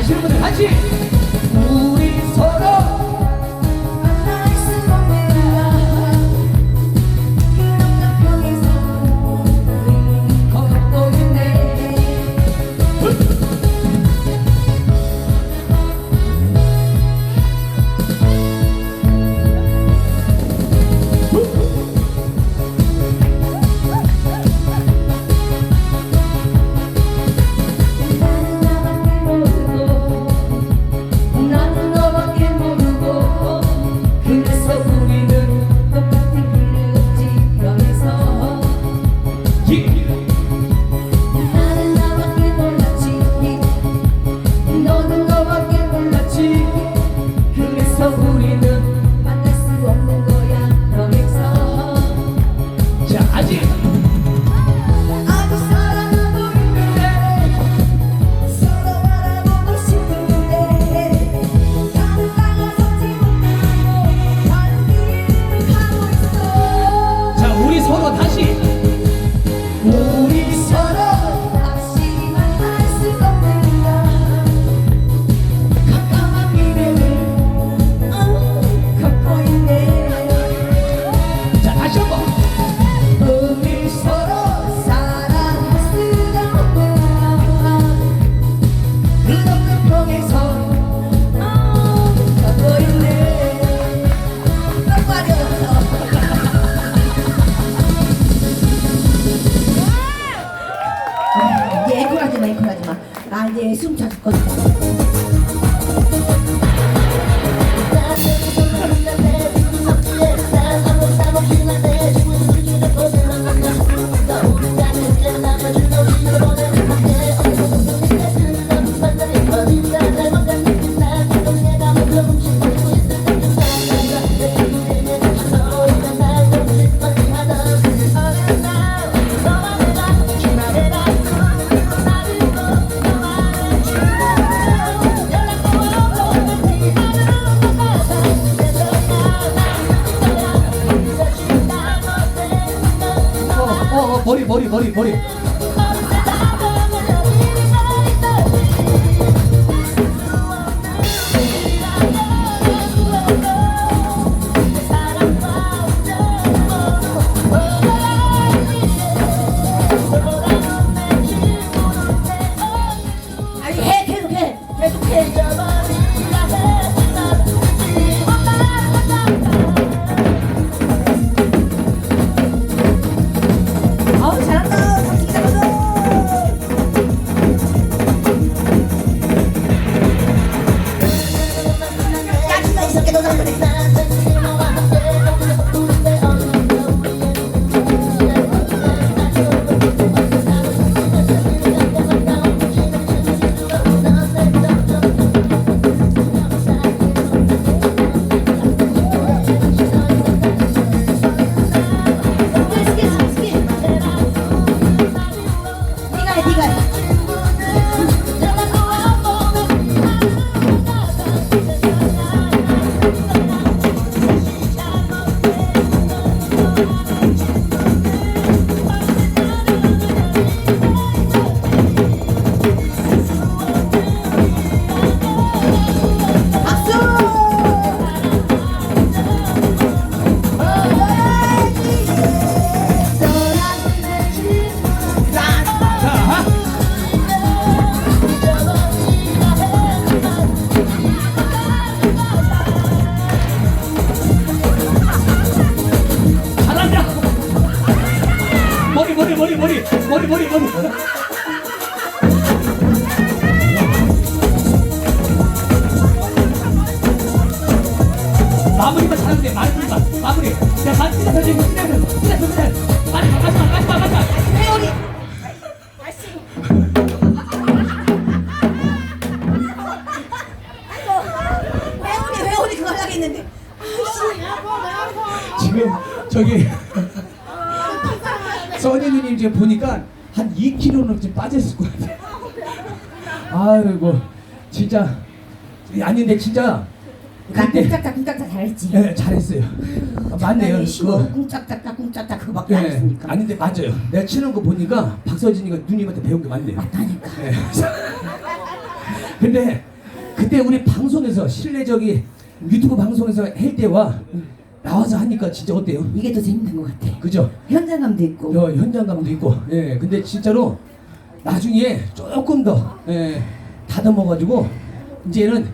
아시는 분들 같이 우리 서로 만날 수 없는 그런 병에서 걷고 있네. 나는 너밖에 모르고 그래서 우리는 똑같은 길을 지나면서 나는 나밖에 몰랐지 너는 너밖에 몰랐지 그래서 우리는 만날 수 없는 거야 너에서 자 아직 아직 사랑하고 있는데 서로 알아보고 싶은데 나는 나가서지 못하고 다른 길을 가고 있어. 자 우리 서로 다시 우리 서로 다시 만날 수 없는 깜깜한 미래를 걷고 있네. 자 다시 한번 우리 서로 사랑할 수가 없는 끝없는 병에서 걷고 있네. 똑바로 이제 앵콜하지 마. 나 이제 숨 찼거든. 머리 아니 해 계속해. 아우 잘한다. 삼식이 잘한다. 짜증나 있었게 너 잘하네. 네가 해. 박수! 자 잘한다 머리 마무리만 잘하면 돼 마무리 자 마지막 선생님 끝내면 마지막 회오리. 회오리 그거 하려고 했는데. 지금 저기 써니 누님 지금 보니까 한 2kg는 지금 빠졌을 것 같아. 아이고 진짜 아닌데 진짜 나 그때 쿵짝짝 잘했지. 네, 잘했어요. 맞네요. 그거 쿵짝짝 그거밖에 안 네, 했으니까. 아닌데 맞아요. 내가 치는 거 보니까 박서진이가 누님한테 배운 게 맞네요. 맞다니까. 네. 근데 그때 우리 방송에서 실내적이 유튜브 방송에서 할 때와 나와서 하니까 진짜 어때요? 이게 더 재밌는 것 같아. 그죠? 현장감도 있고. 현장감도 있고. 예, 근데 진짜로 나중에 조금 더 다듬어가지고 이제는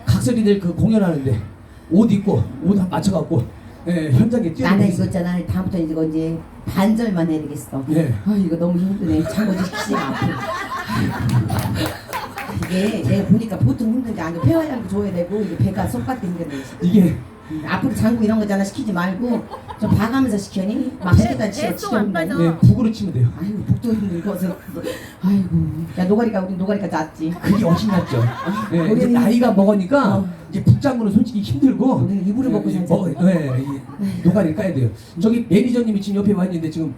각설이들 그 공연하는데 옷 입고 옷 맞춰갖고 현장에 뛰어. 나는 이거 있잖아. 다음부터 이제 반절만 해야 되겠어. 예. 아 이거 너무 힘드네. 장모지 키가 아프고. 이게 내가 보니까 보통 힘든데 아니 폐활량도 줘야 되고 이게 배가 속밭도 힘드네. 이게 앞으로 장구 이런 거잖아 시키지 말고 좀 봐가면서 시켜니 막 시키다 시켜니. 북으로 치면 돼요. 아이고 복도 힘들고서 아이고 야 노가리가 우리 노가리가 낫지. 그게 훨씬 낫죠. 예, 이제 우리는- 나이가 먹으니까 어. 이제 북장구는 솔직히 힘들고. 우리는 이불을 먹고 살자. 노가리를 까야 돼요. 저기 매니저님이 지금 옆에 와 있는데 지금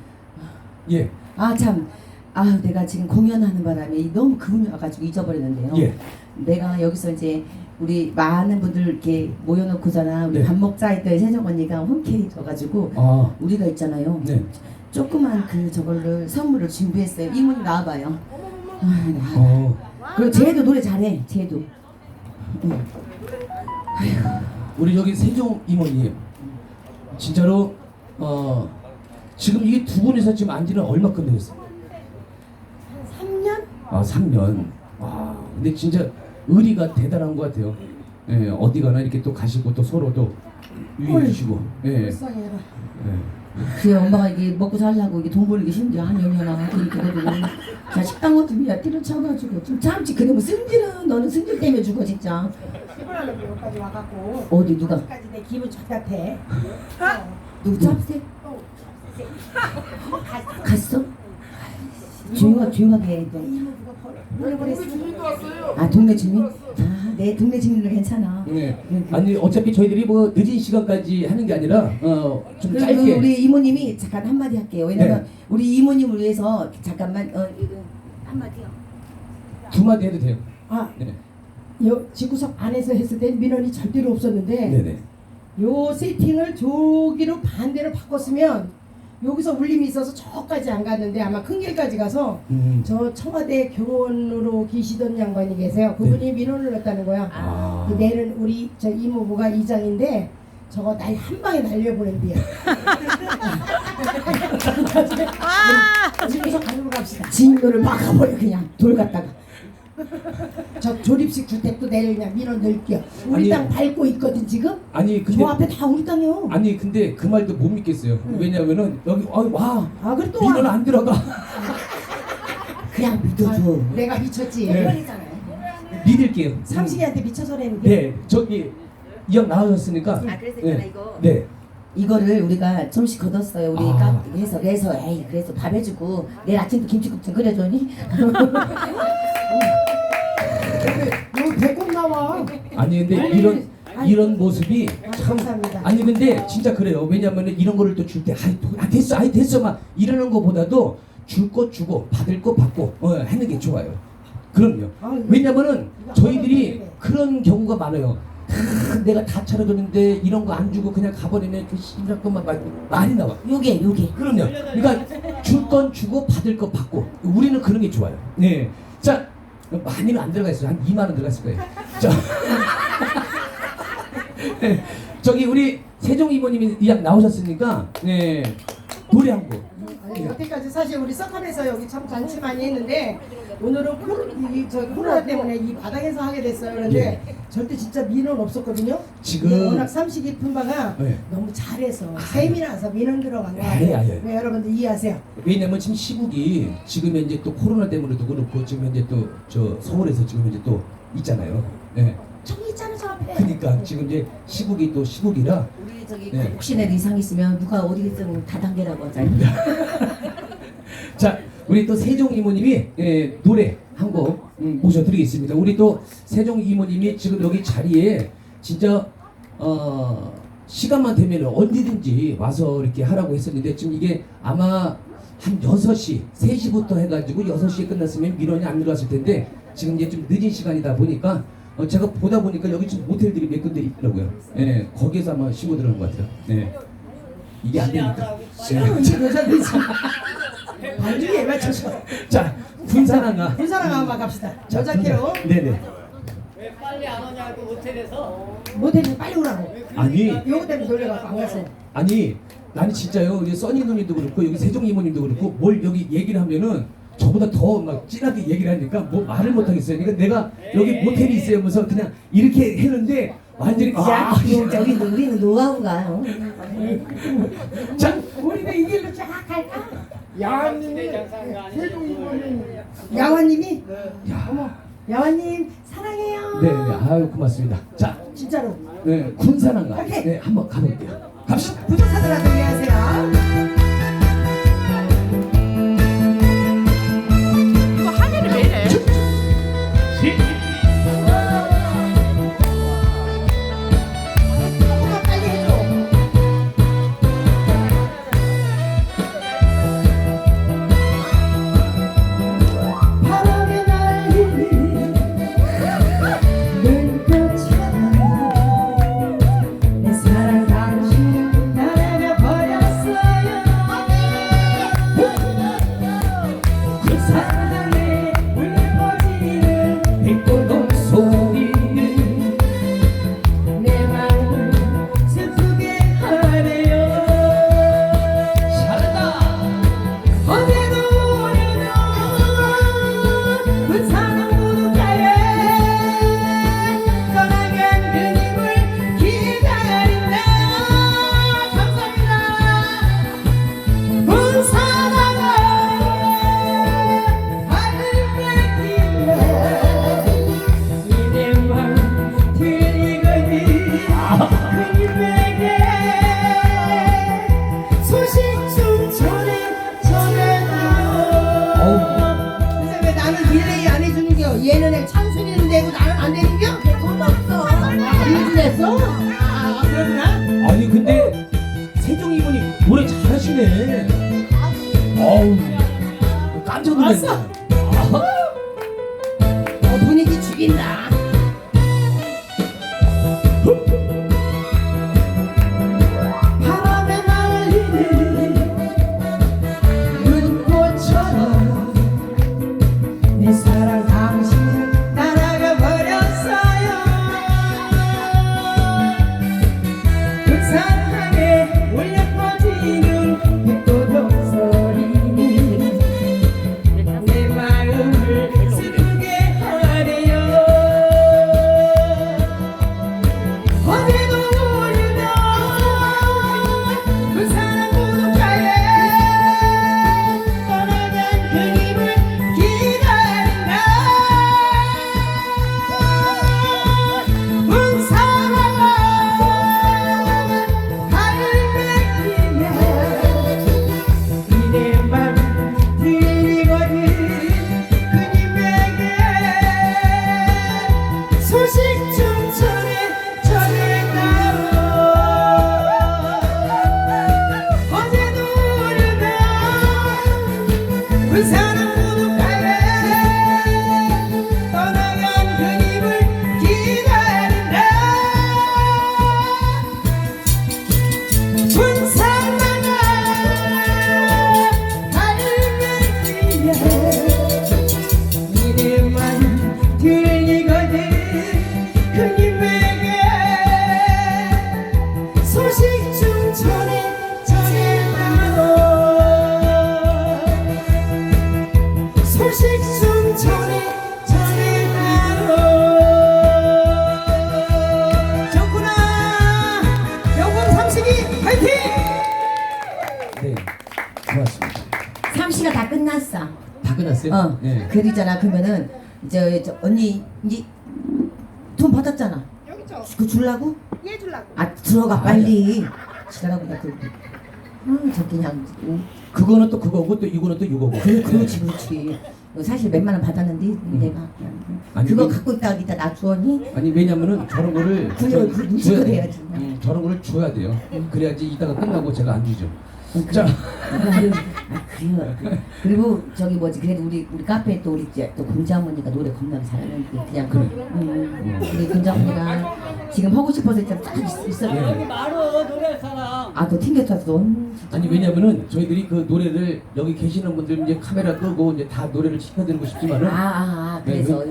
예. 아 참. 아 내가 지금 공연하는 바람에 너무 그분이 와가지고 잊어버렸는데요. 예. 내가 여기서 이제 우리 많은 분들 이렇게 모여놓고서나 우리 네. 밥 먹자 했더니 세정 언니가 흔쾌히 져가지고 아, 우리가 있잖아요. 네. 조그만 그 저걸로 선물을 준비했어요. 이모님 나와봐요. 아, 어. 그리고 쟤도 노래 잘해. 쟤도. 응. 우리 여기 세종 이모님 진짜로 지금 이게 두 분이서 지금 안지는 얼마큼 되겠어요? 3년? 아, 3년. 아, 근데 진짜 의리가 대단한 것 같아요. 예, 어디 가나 이렇게 또 가시고 또 서로 또 유의해 주시고. 예. 예. 그래 엄마가 이게 먹고 살려고 이게 돈 벌기 힘들어 한 년이나 이렇게 되고 자 식당 같은 데 뛰를 쳐가지고 좀 참지. 그래 뭐 승질은 너는 승질 때문에 죽어 진짜. 피곤하려고 여기까지 와갖고 어디 누가? 여기까지 내 기분 좋같아. 누구 짭새? 갔어? 조용하게 해. 이모부가 버려버렸어. 아 동네 주민? 아 내 동네 주민은 괜찮아. 네. 아니 어차피 저희들이 뭐 늦은 시간까지 하는 게 아니라 좀 그리고 짧게. 우리 이모님이 잠깐 한마디 할게요. 왜냐면 네. 우리 이모님을 위해서 잠깐만 이거 한마디요. 두 마디 해도 돼요. 아, 네. 지구석 안에서 했을 때 민원이 절대로 없었는데 네네. 요 세팅을 저기로 반대로 바꿨으면 여기서 울림이 있어서 저까지 안 갔는데 아마 큰 길까지 가서 저 청와대 교원으로 계시던 양반이 계세요. 그분이 민원을 넣었다는 거야. 네. 아. 근데 내일은 우리 저 이모부가 이장인데 저거 날 한 방에 날려보낸대요. 지구석 안으로 갑시다. 진도를 막아버려 그냥 돌 갖다가. 저 조립식 주택도 내일 그냥 민원 넣을게요. 우리 아니, 땅 밟고 있거든 지금. 아니 근데 저 앞에 다 우리 땅이요. 아니 근데 그 말도 못 믿겠어요. 왜냐면은 여기 와 아 그래 또 민원 안 들어가. 그냥 믿어줘. 내가 미쳤지. 네. 믿을게요. 삼식이한테 미쳐서라는데. 네, 저기 이 형 나오셨으니까. 아 그래서 있잖아 네. 이거. 네. 이거를 우리가 좀씩 걷었어요. 우리 아. 그래서 에이 그래서 밥 해주고 내일 아침도 김치국 좀 끓여줘니? 여기 배꼽 나와. 아니 근데 이런 모습이 참 감사합니다. 아니 근데 진짜 그래요. 왜냐면은 이런 거를 또 줄 때 아이 됐어 막 이러는 거보다도 줄 거 주고 받을 거 받고 하는 게 좋아요. 그럼요. 왜냐면은 저희들이 그런 경우가 많아요. 내가 다 차려줬는데 이런 거 안 주고 그냥 가버리면 그 심장 것만 많이 나와. 요게 그럼요. 그러니까 줄 건 주고 받을 거 받고 우리는 그런 게 좋아요. 네. 자 많이는 안 들어가 있어요. 한 2만 원 들어갔을 거예요. 자, 네, 저기 우리 세종 이모님이 이왕 나오셨으니까 네, 노래 한 곡. 아니, 여태까지 사실 우리 석합에서 여기 참 잔치 많이 했는데 오늘은 코로나 때문에 이 바닥에서 하게 됐어요. 그런데 절대 진짜 민원 없었거든요. 지금- 근데 워낙 삼시 깊은 바가 네. 너무 잘해서 세미나서 민원 들어간 거 아예, 아예. 같아요. 네, 여러분들 이해하세요. 왜냐면 지금 시국이 지금 현재 또 코로나 때문에도 그렇고 지금 현재 또 저 서울에서 지금 현재 또 있잖아요. 네. 저기 있잖아 저 앞에. 그러니까 지금 이제 시국이 또 시국이라 우리 저기 네. 혹시라도 이상 있으면 누가 어디든 다단계라고 하잖아요. 자, 우리 또 세종 이모님이 노래 한 곡 모셔드리겠습니다. 우리 또 세종 이모님이 지금 여기 자리에 진짜 시간만 되면 언제든지 와서 이렇게 하라고 했었는데 지금 이게 아마 한 6시, 3시부터 해가지고 6시에 끝났으면 민원이 안 들어왔을 텐데 지금 이제 좀 늦은 시간이다 보니까 제가 보다 보니까 여기 지금 모텔들이 몇 군데 있더라고요. 예, 거기에서 아마 쉬고 들어간 것 같아요. 예. 이게 안 되니까. 여자들이 반주에 맞춰서 자, 군사랑아. 군사랑 한번 갑시다. 여자 캐로. 네네. 왜 빨리 안 오냐고 모텔에서. 모텔에서 빨리 오라고. 아니 요거 때문에 놀래갖고 안 갔어요. 아니 나는 진짜요. 우리 써니 누님도 그렇고 여기 세종 이모님도 그렇고 뭘 여기 얘기를 하면은 저보다 더 막 진하게 얘기를 하니까 뭐 말을 못 하겠어요. 그러니까 내가 여기 모텔이 있어요 하면서 그냥 이렇게 했는데 완전히 야, 저기 우리는 노하우가. 자 우리가 이 길로 쫙 갈까? 야한님이 세종 이모님. 야화님이? 야. 어머, 야화님 사랑해요. 네, 아유 고맙습니다. 자, 진짜로. 네, 군산항가. 오케이. 네, 한번 가볼게요. 갑시다. 부족하더라도 안녕하세요. 이거 하늘이 왜 이래? 조금만 빨리 해줘. 바람에 날리는 눈꽃처럼 내 사랑 당신은 나를 버렸어요. 그 사랑에 울려 퍼지는 백골동 소리는 내 마음을 슬프게 하네요. 잘한다. 어제도 오늘도 그 사랑 무더가에 떠나간 그님을 기다린다. 감사합니다. 문 사랑아 하늘 뺏기며 이내만 들리거니 그님에게 소식 좀 전해다오. 근데 왜 나는 딜레이 안 해주는겨? 얘는 찬순이는 되고 나는 안 되는겨? 돈 없어. 빚냈어? 그렇구나. 아니 근데 세종 이모님 노래 잘하시네. 어우, 깜짝 놀랐네. 왔어. 아, 분위기 죽인다. 바람에 날리는 눈꽃처럼 내 사랑 당신은 날아가 버렸어요. 그 사랑에 울려 퍼지는 백도둑 소리는 내 마음을 슬프게 하네요. 어제도 오늘도 그 사랑 무더가에 떠나간 그님을 기다린다. 문 사랑아 하늘 맺히며 이내만 들리거든 그님에게 소식 좀 전해다오. 어제도 오늘도 그 사랑 무더가에 떠나간 그님을 기다린다. 문 사랑아 하늘 맺히며 이름만 들리거든 그님에게 소식 좀 전해다오. 소식 좀 전해다오. 좋구나. 영광 삼식이 파이팅. 네, 고맙습니다. 삼시가 다 끝났어. 다 끝났어요? 어. 네. 그있잖아 그러면은 저 언니 이제 돈 받았잖아. 여기 저 그 줄라고? 얘 줄라고. 아 들어가 빨리. 지나가고 나 그. 저 그냥. 그거는 또 그거고 또 이거는 또 이거고. 그렇지 그렇지. 사실 몇만 원 받았는데 내가 그냥 아니, 그거 그- 갖고 있다가 이따 나 주었니? 아니 왜냐면은 저런 거를 그래, 그 눈치껏 해야지. 저런 거를 줘야 돼요. 그래야지 이따가 끝나고 제가 안 주죠. 그래. 자. 그래요. 그리고 저기 뭐지 그래도 우리 카페에 또 우리 이제 또 금자어머니가 노래 겁나게 잘하는데 그냥 그래. 우리 금자어머니가 지금 하고 싶어서 딱 있어. 예. 여기 말어 노래 사람. 아너 튕겼었어. 아니 왜냐면은 저희들이 그 노래를 여기 계시는 분들 이제 카메라 끄고 이제 다 노래를 시켜드리고 싶지만은 그래서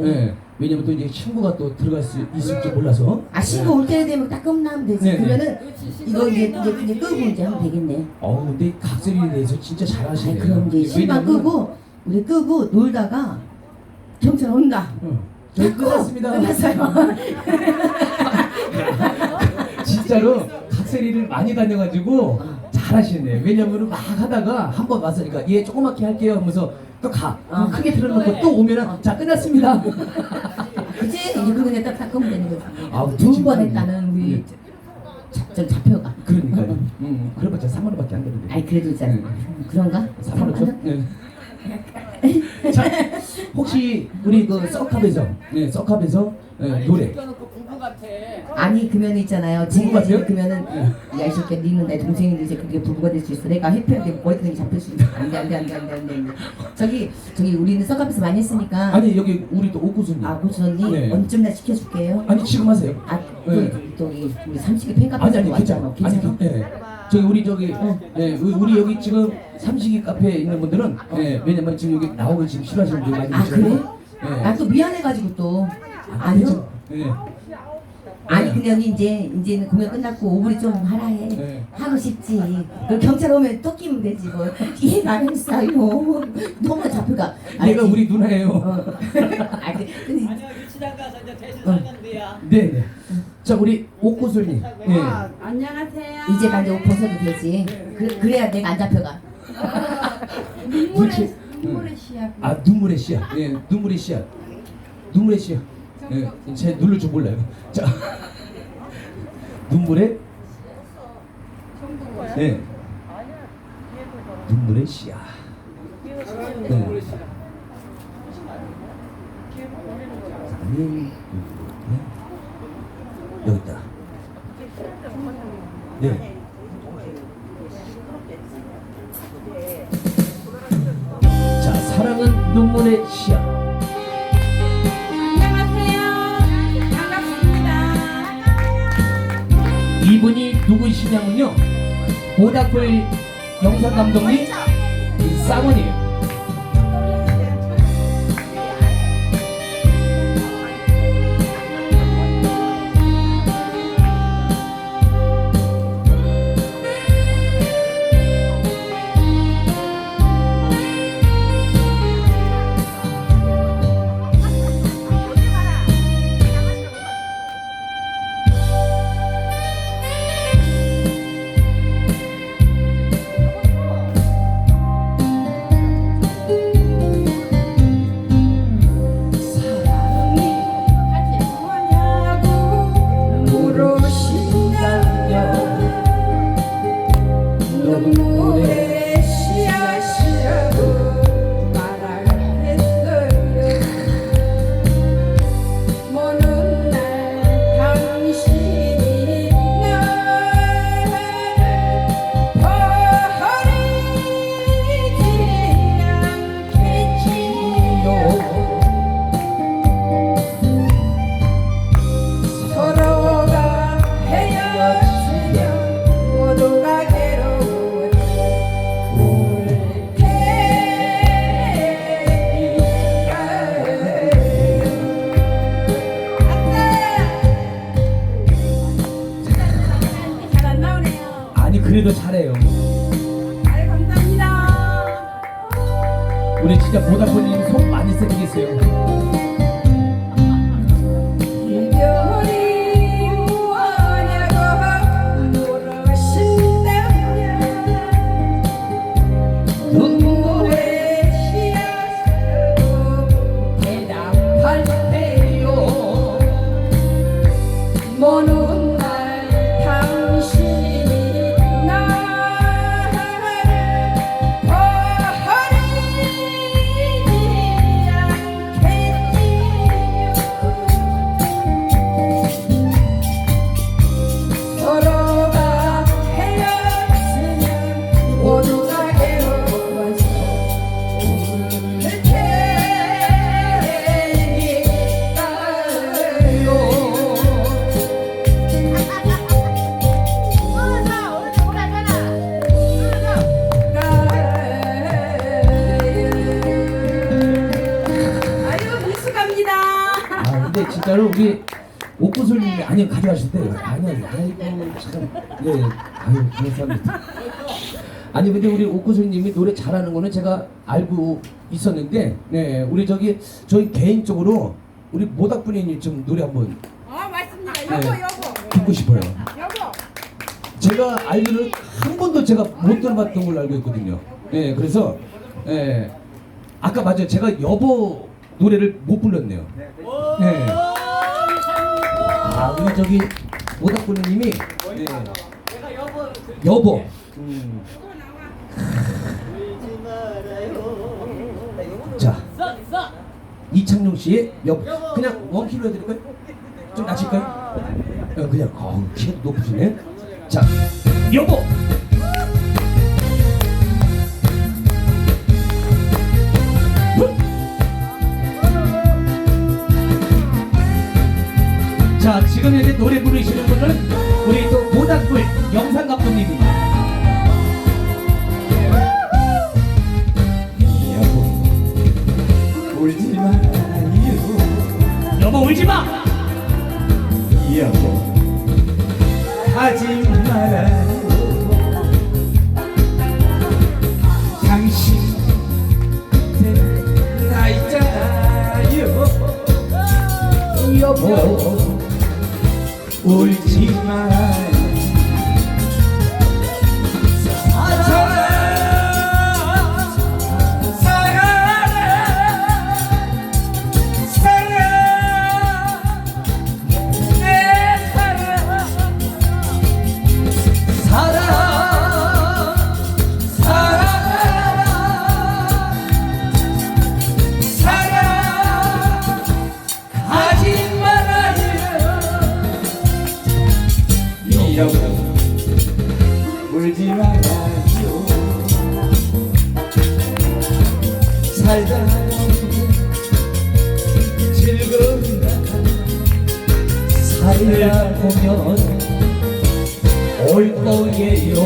왜냐면 또 이제 친구가 또 들어갈 수 있을지 몰라서 신고 올 때 되면 딱 끝나면 되지. 네, 네. 그러면은 이거 이제 그냥 끄고 이제 하면 되겠네. 근데 각설이에 대해서 진짜 잘하시네요. 그럼 이제 신발 왜냐면은- 끄고 우리 끄고 놀다가 경찰 온다. 저희 끝났습니다. 끝났어요. 진짜로 각설이를 많이 다녀가지고 잘하시네. 왜냐면은 막 하다가 한 번 왔으니까 얘 조그맣게 할게요 하면서 또 가. 그럼 크게 틀어놓고 또 오면은 자 끝났습니다. 그치? 이제 그거 그냥 딱 끄면 되는 거지. 아우, 두 진짜. 번 했다는 우리 네. 전 잡혀가. 그러니까요. 그래봤자 3만 원밖에 안 되는데. 아니 그래도 있잖아. 네. 그런가? 3만 원 줘? 네. 자, 혹시 우리 그 썩캅에서 썩캅에서 노래 껴놓고 부부 같아. 아니 그러면 있잖아요. 부부 같아요? 그러면은 네. 야 이 새끼야 니는 내 동생인데 이제 그게 부부가 될 수 있어. 내가 해피하게 머리카락이 잡힐 수 있어. 안돼. 저기 우리는 썩값에서 많이 했으니까. 아니 여기 우리 또 옥구수님. 고수 언니 네. 언제나 시켜줄게요. 아니 지금 하세요. 그 저기 우리 삼식이 팬카페 아니 괜찮아. 괜찮아? 저기 우리 저기 우리 여기 지금 삼식이 카페에 있는 분들은 왜냐면 지금 여기 나오기 지금 싫어하시는 분들 많이 계시거든요. 그래? 나 또 미안해가지고 또 아니요. 아니 근데 언니 이제는 공연 끝났고 오브리 좀 하라 해. 네. 하고 싶지. 그 경찰 오면 또 끼면 되지 뭐. 이해가 안 했어요. 너무 잡혀가. 얘가 우리 누나예요. 근데 아니야 유치장 가서 이제 대신 살건데야. 네. 자 우리 옥구슬님. 안녕하세요. 이제 나 이제 옷 벗어도 되지. 그래야 내가 안 잡혀가. 눈물의 눈물의 씨앗. 눈물의 씨앗. 눈물의 씨앗. 눈물의 씨앗. 제 누를 줄 몰라요. 자, 눈물의 눈물의 씨앗. 여기 있다. 네. 자, 사랑은 눈물의 씨앗. 안녕하세요. 반갑습니다. 이분이 누구시냐면요, 모닥불 영상 감독님 사모님. 눈물의 씨앗이라고 말을 했어요. 먼 날 당신이 나를 버리지 않겠지요. 서로가 헤어지면 모두가 괴로운 잘안 나오네요. 아니 그래도 잘해요. 잘 감사합니다. 우리 진짜 보다보니 속 많이 쓰리겠어요. 이별이 뭐냐고 물으신다면 눈물의 씨앗으로 대답할 테요. 먼 날 당신이 나를 버리지 않겠지요. 서로가 헤어지면 모두가 괴로워서 울 테니까요. 우리 옥구슬님이 아니 가져가실 때 아니요 아이고 참 예 아유 감사합니다. 아니 근데 우리 옥구슬님이 노래 잘하는 거는 제가 알고 있었는데 네 우리 저희 개인적으로 우리 모닥분이님 좀 노래 한번 맞습니다. 네, 여보. 듣고 싶어요. 여보. 제가 알기로는 한 번도 제가 못 들어봤던 걸로 알고 있거든요. 예, 그래서 예, 아까 맞아요. 제가 여보 노래를 못 불렀네요. 예. 아, 우리 모닥불님이 예, 내가 여보 여보. 자, 써. 이창용 씨의 여보. 그냥 원키로 해드릴까요? 좀 낮을까요? 그냥 키가 높으시네. 자, 여보. 자, 지금 현재 노래 부르시는 분은 우리 또 모닥불 영상 감독님입니다. 여보, 울지 마요. 여보, 울지 마. 여보, 하지 말아요. 당신 나 있잖아요. 여보, 울지 마요. 울지 말아요. 살다 즐거운 날 살다 보면 올 거예요.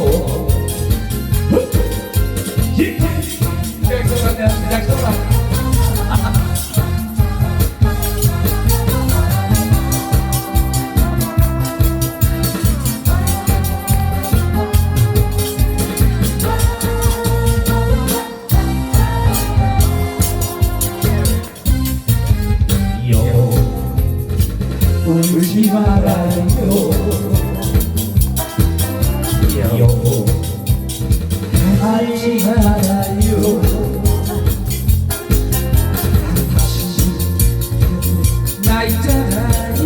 울지 말아요. 여보, 하지 말아요. 다시 나 있잖아요.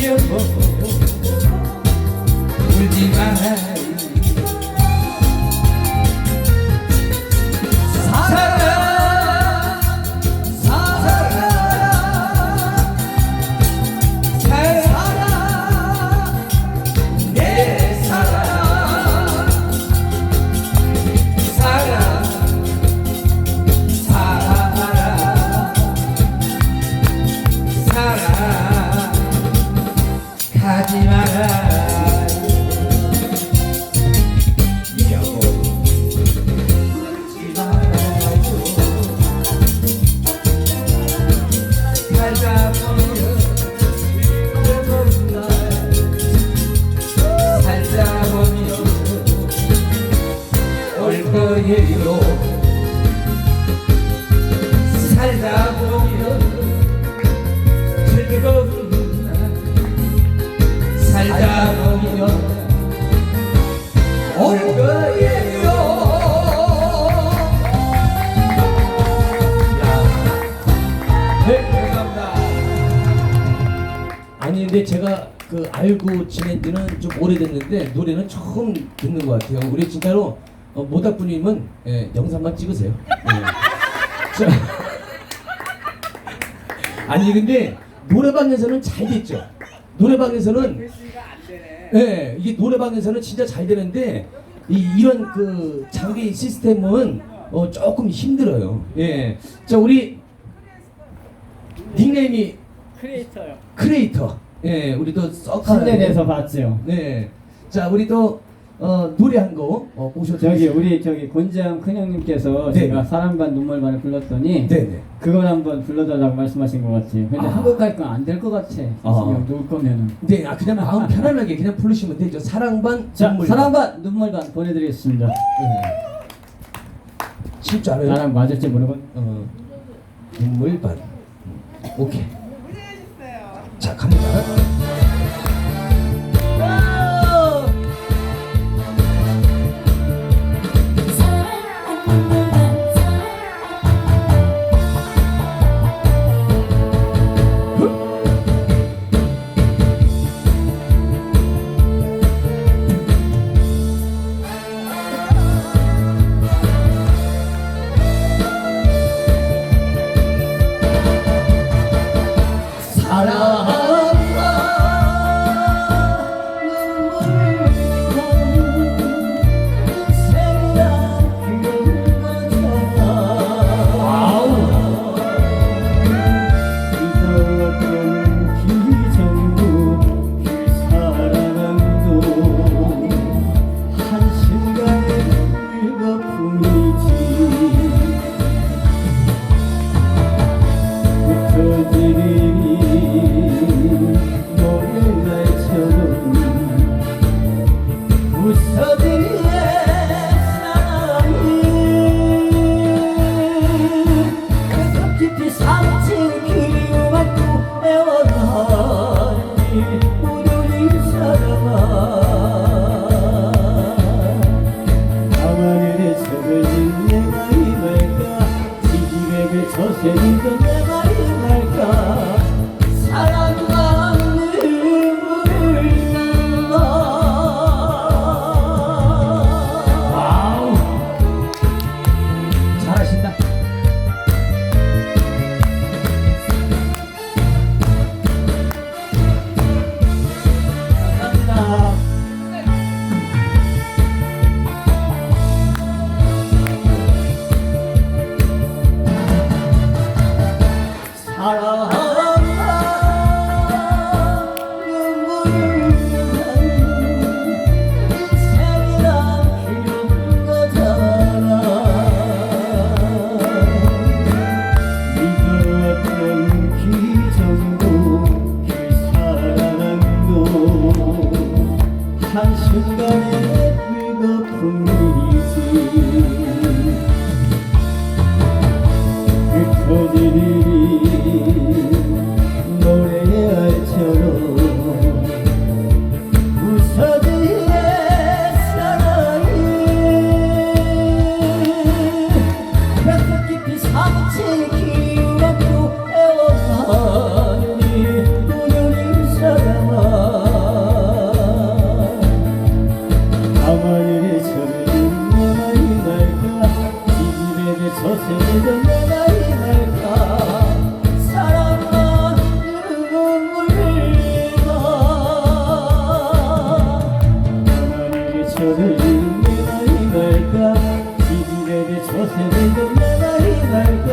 여보, 울지 말아요. 하지 마라. 여보, 울지 말아요. 살다 보면 즐거운 날 살다 보면 올 거예요. 살다 보면 즐거운 살다 보면 올 거예요. 네, 감사합니다. 아니 근데 제가 알고 지낸 지는 좀 오래됐는데 노래는 처음 듣는 것 같아요. 우리 진짜로 모닥분님은 영상만 찍으세요. 자, 아니 근데 노래방에서는 잘 됐죠. 노래방에서는 이게 노래방에서는 진짜 잘 되는데 이런 장비 시스템은 조금 힘들어요. 예. 자, 우리 닉네임이 크리에이터요. 크리에이터. 예, 우리 또 썩 신내에서 봤죠. 네. 자, 우리 또 노래 한거 오셔도 저기 우리 저기 곤장 큰형님께서 네. 제가 사랑 반 눈물 반을 불렀더니 네네. 그걸 한번 불러달라고 말씀하신 것 같아요. 근데 아. 한국 갈 건 안 될 것 같아. 그냥 놓을 거면은. 네, 그냥 마음 편안하게 그냥 부르시면 되죠. 사랑반 자, 눈물. 사랑 반 눈물 반 보내드리겠습니다. 네. 칠줄 알아요? 나랑 맞을지 모르고. 눈물 반. 오케이. 자, 갑니다. 잘하신다. 한순간의 위급한 일이지 흩어진 일이 노래알처럼 부서진 내 사랑이 벽 깊이 사무친 기억으로 애워가니 우연히 사랑아 가만히 저를 내 나이 말까 지집에 내 서세던 내 나이 말까 사랑아 눈물가 가만히 저를 내 나이 말까 지집에 내 서세던 내 나이 말까